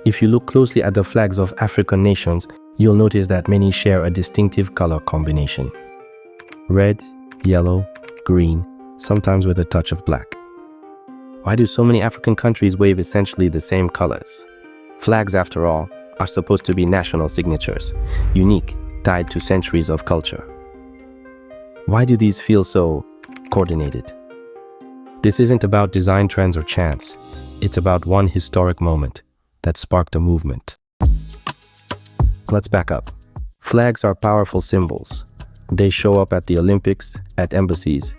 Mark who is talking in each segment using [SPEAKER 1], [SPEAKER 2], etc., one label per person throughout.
[SPEAKER 1] If you look closely at the flags of African nations, you'll notice that many share a distinctive color combination. Red, yellow, green, sometimes with a touch of black. Why do so many African countries wave essentially the same colors? Flags, after all, are supposed to be national signatures, unique, tied to centuries of culture. Why do these feel so coordinated? This isn't about design trends or chance. It's about one historic moment that sparked a movement. Let's back up. Flags are powerful symbols. They show up at the Olympics, at embassies,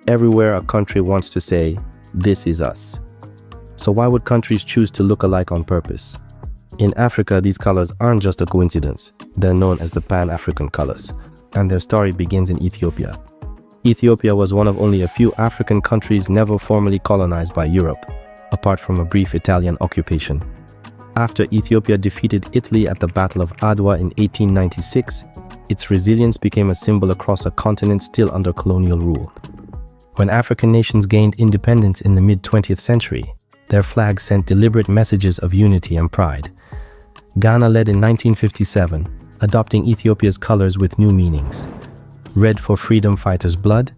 [SPEAKER 1] everywhere a country wants to say, "This is us." So why would countries choose to look alike on purpose? In Africa, these colors aren't just a coincidence. They're known as the Pan-African colors, and their story begins in Ethiopia. Ethiopia was one of only a few African countries never formally colonized by Europe, apart from a brief Italian occupation. After Ethiopia defeated Italy at the Battle of Adwa in 1896, its resilience became a symbol across a continent still under colonial rule. When African nations gained independence in the mid-20th century, their flags sent deliberate messages of unity and pride. Ghana led in 1957, adopting Ethiopia's colors with new meanings. Red for freedom fighters' blood,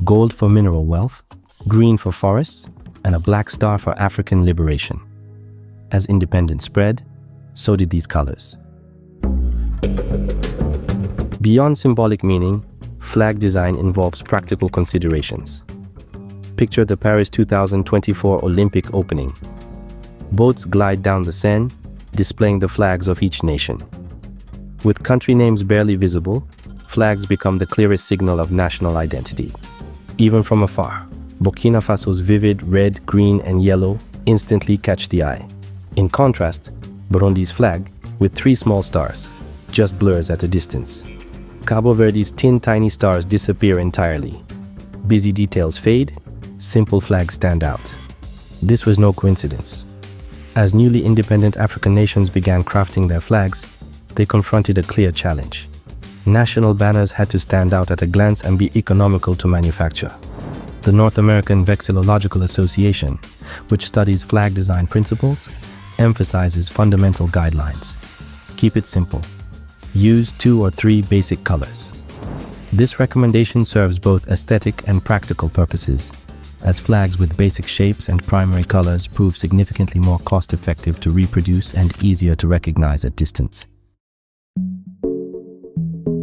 [SPEAKER 1] gold for mineral wealth, green for forests, and a black star for African liberation. As independence spread, so did these colors. Beyond symbolic meaning, flag design involves practical considerations. Picture the Paris 2024 Olympic opening. Boats glide down the Seine, displaying the flags of each nation. With country names barely visible, flags become the clearest signal of national identity. Even from afar, Burkina Faso's vivid red, green, and yellow instantly catch the eye. In contrast, Burundi's flag, with 3 small stars, just blurs at a distance. Cabo Verde's tiny stars disappear entirely. Busy details fade, simple flags stand out. This was no coincidence. As newly independent African nations began crafting their flags, they confronted a clear challenge. National banners had to stand out at a glance and be economical to manufacture. The North American Vexillological Association, which studies flag design principles, emphasizes fundamental guidelines. Keep it simple. Use 2 or 3 basic colors. This recommendation serves both aesthetic and practical purposes, as flags with basic shapes and primary colors prove significantly more cost-effective to reproduce and easier to recognize at distance.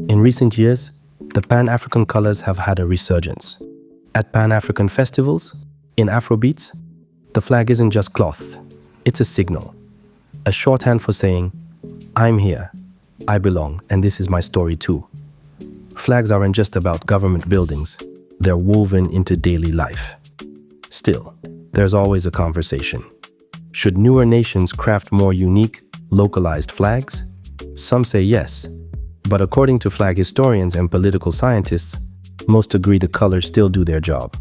[SPEAKER 1] In recent years, the Pan-African colors have had a resurgence. At Pan-African festivals, in Afrobeats, the flag isn't just cloth, it's a signal, a shorthand for saying, "I'm here, I belong, and this is my story too." Flags aren't just about government buildings, they're woven into daily life. Still, there's always a conversation. Should newer nations craft more unique, localized flags? Some say yes, but according to flag historians and political scientists, most agree the colors still do their job.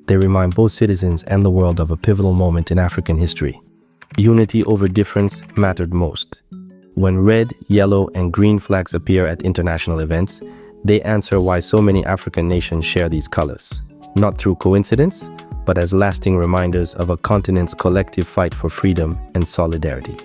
[SPEAKER 1] They remind both citizens and the world of a pivotal moment in African history. Unity over difference mattered most. When red, yellow, and green flags appear at international events, they answer why so many African nations share these colors, not through coincidence, but as lasting reminders of a continent's collective fight for freedom and solidarity.